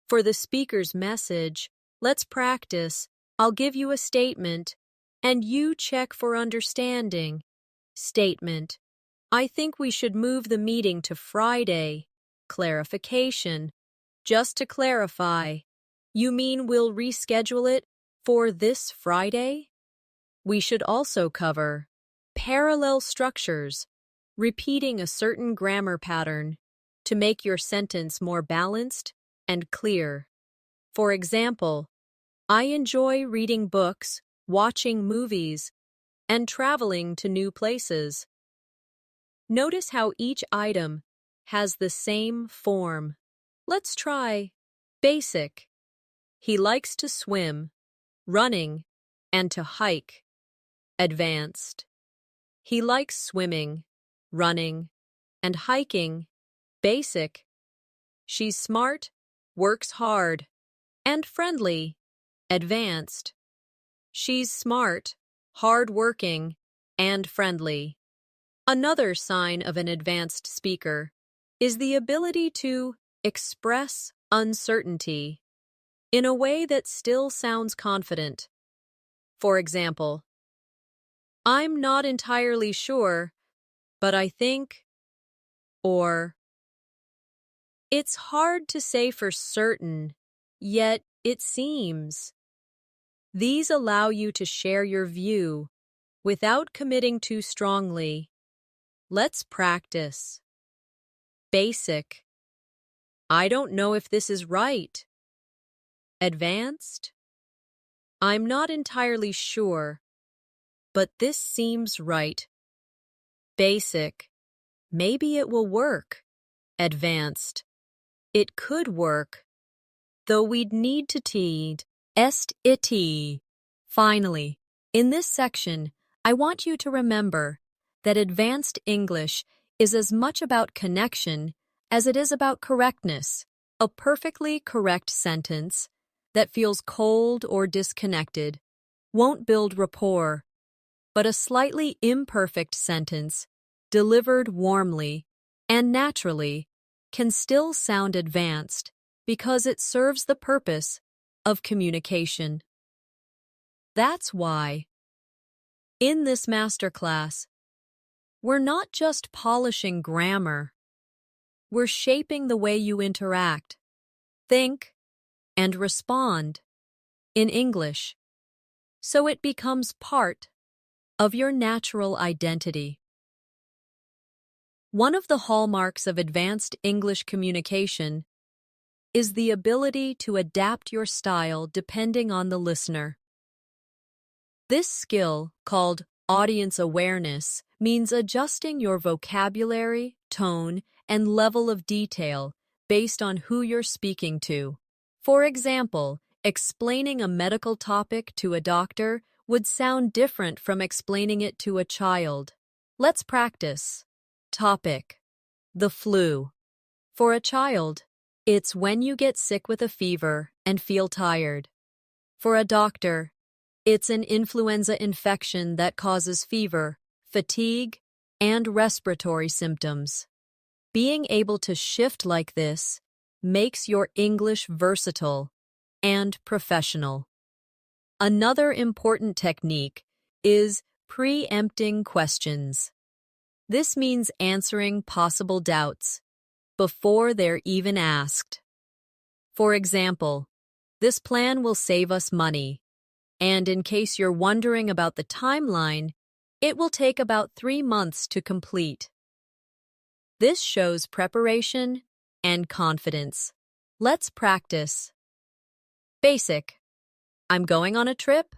For the speaker's message, let's practice. I'll give you a statement, and you check for understanding. Statement. I think we should move the meeting to Friday. Clarification. Just to clarify, you mean we'll reschedule it for this Friday? We should also cover parallel structures, repeating a certain grammar pattern to make your sentence more balanced and clear. For example, I enjoy reading books, watching movies, and traveling to new places. Notice how each item has the same form. Let's try basic. He likes to swim, running, and to hike. Advanced. He likes swimming, running, and hiking. Basic. She's smart, works hard, and friendly. Advanced. She's smart, hard-working, and friendly. Another sign of an advanced speaker is the ability to express uncertainty in a way that still sounds confident. For example, I'm not entirely sure, but I think, or it's hard to say for certain, yet it seems. These allow you to share your view without committing too strongly. Let's practice. Basic. I don't know if this is right. Advanced. I'm not entirely sure, but this seems right. Basic. Maybe it will work. Advanced. It could work, though we'd need to teed. Est iti. Finally, in this section, I want you to remember that advanced English is as much about connection as it is about correctness. A perfectly correct sentence that feels cold or disconnected won't build rapport, but a slightly imperfect sentence, delivered warmly and naturally, can still sound advanced because it serves the purpose of communication. That's why, in this masterclass, we're not just polishing grammar, we're shaping the way you interact, think, and respond in English, so it becomes part of your natural identity. One of the hallmarks of advanced English communication is the ability to adapt your style depending on the listener. This skill, called audience awareness, means adjusting your vocabulary, tone, and level of detail based on who you're speaking to. For example, explaining a medical topic to a doctor would sound different from explaining it to a child. Let's practice. Topic: the flu. For a child, it's when you get sick with a fever and feel tired. For a doctor, it's an influenza infection that causes fever, fatigue, and respiratory symptoms. Being able to shift like this makes your English versatile and professional. Another important technique is preempting questions. This means answering possible doubts before they're even asked. For example, this plan will save us money, and in case you're wondering about the timeline, it will take about 3 months to complete. This shows preparation and confidence. Let's practice. Basic. I'm going on a trip.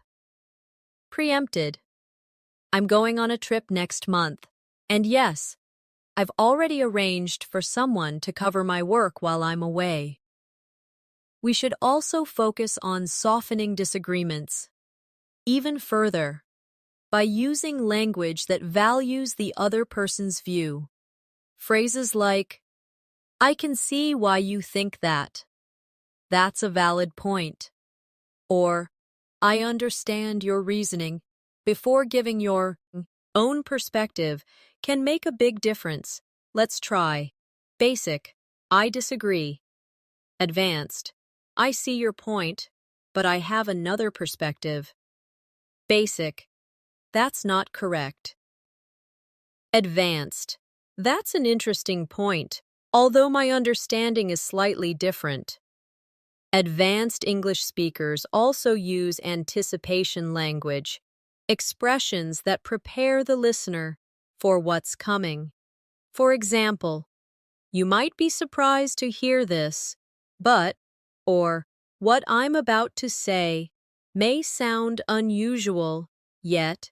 Preempted. I'm going on a trip next month. And yes, I've already arranged for someone to cover my work while I'm away. We should also focus on softening disagreements even further by using language that values the other person's view. Phrases like, I can see why you think that. That's a valid point. Or, I understand your reasoning before giving your own perspective can make a big difference. Let's try. Basic. I disagree. Advanced. I see your point, but I have another perspective. Basic. That's not correct. Advanced. That's an interesting point, although my understanding is slightly different. Advanced English speakers also use anticipation language, expressions that prepare the listener for what's coming. For example, you might be surprised to hear this, but, or, what I'm about to say may sound unusual, yet,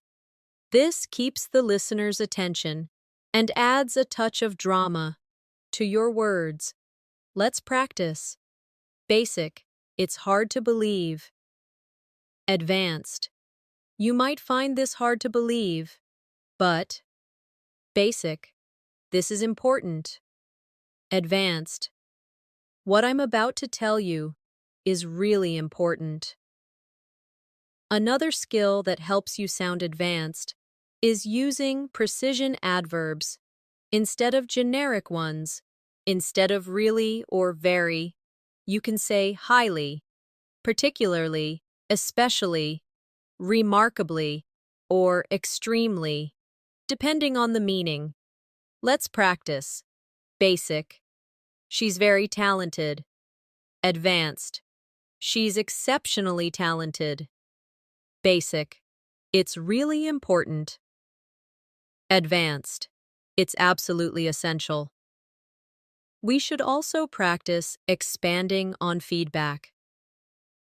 this keeps the listener's attention and adds a touch of drama to your words. Let's practice. Basic. It's hard to believe. Advanced. You might find this hard to believe, but. Basic. This is important. Advanced. What I'm about to tell you is really important. Another skill that helps you sound advanced is using precision adverbs instead of generic ones. Instead of really or very, you can say highly, particularly, especially, remarkably, or extremely, depending on the meaning. Let's practice. Basic. She's very talented. Advanced. She's exceptionally talented. Basic. It's really important. Advanced. It's absolutely essential. We should also practice expanding on feedback.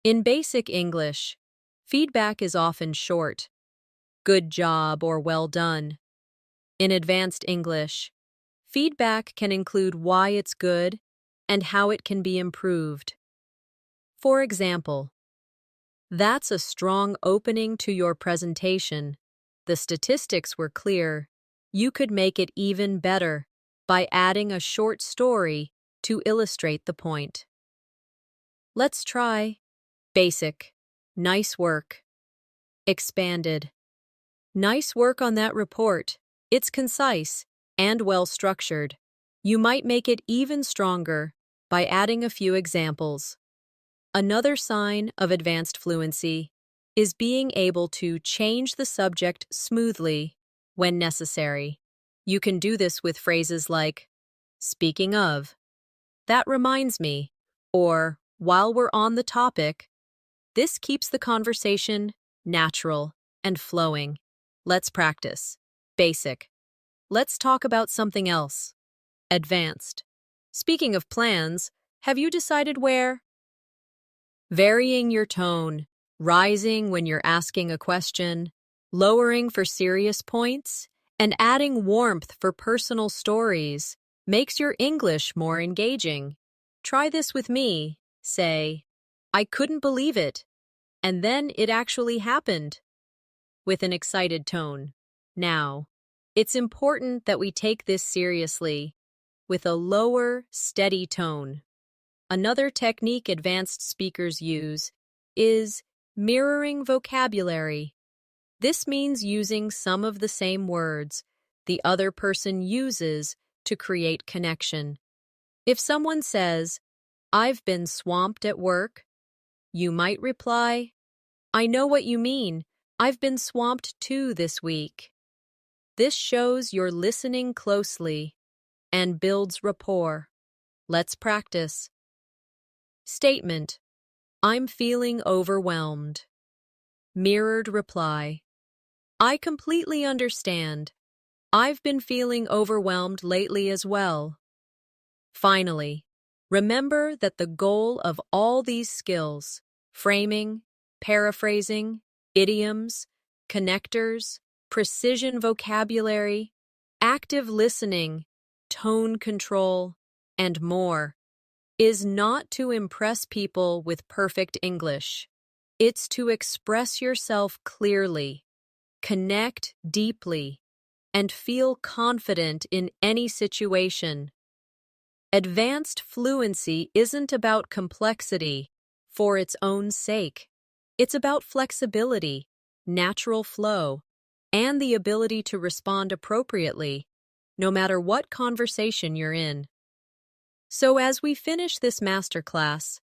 In basic English, feedback is often short, good job or well done. In advanced English, feedback can include why it's good and how it can be improved. For example, that's a strong opening to your presentation. The statistics were clear. You could make it even better by adding a short story to illustrate the point. Let's try basic. Nice work. Expanded. Nice work on that report. It's concise and well-structured. You might make it even stronger by adding a few examples. Another sign of advanced fluency is being able to change the subject smoothly when necessary. You can do this with phrases like, speaking of, that reminds me, or while we're on the topic. This keeps the conversation natural and flowing. Let's practice. Basic. Let's talk about something else. Advanced. Speaking of plans, have you decided where? Varying your tone, rising when you're asking a question, lowering for serious points, and adding warmth for personal stories makes your English more engaging. Try this with me. Say, I couldn't believe it, and then it actually happened, with an excited tone. Now, it's important that we take this seriously, with a lower, steady tone. Another technique advanced speakers use is mirroring vocabulary. This means using some of the same words the other person uses to create connection. If someone says, I've been swamped at work, you might reply, I know what you mean. I've been swamped too this week. This shows you're listening closely and builds rapport. Let's practice. Statement. I'm feeling overwhelmed. Mirrored reply. I completely understand. I've been feeling overwhelmed lately as well. Finally, remember that the goal of all these skills, framing, paraphrasing, idioms, connectors, precision vocabulary, active listening, tone control, and more, is not to impress people with perfect English. It's to express yourself clearly, connect deeply, and feel confident in any situation. Advanced fluency isn't about complexity for its own sake. It's about flexibility, natural flow, and the ability to respond appropriately, no matter what conversation you're in. So as we finish this masterclass,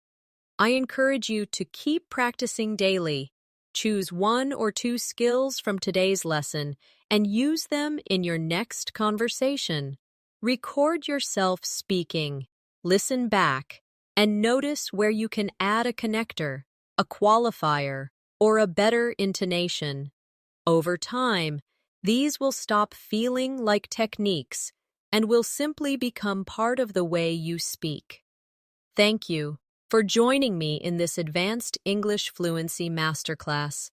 I encourage you to keep practicing daily. Choose one or two skills from today's lesson and use them in your next conversation. Record yourself speaking, listen back, and notice where you can add a connector, a qualifier, or a better intonation. Over time, these will stop feeling like techniques and will simply become part of the way you speak. Thank you for joining me in this advanced English fluency masterclass.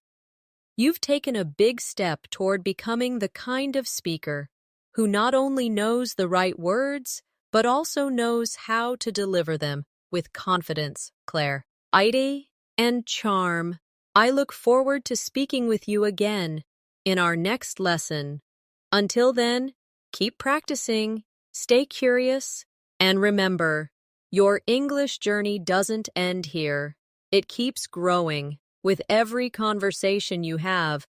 You've taken a big step toward becoming the kind of speaker who not only knows the right words, but also knows how to deliver them with confidence, clarity, and charm. I look forward to speaking with you again in our next lesson. Until then, keep practicing, stay curious, and remember, your English journey doesn't end here. It keeps growing with every conversation you have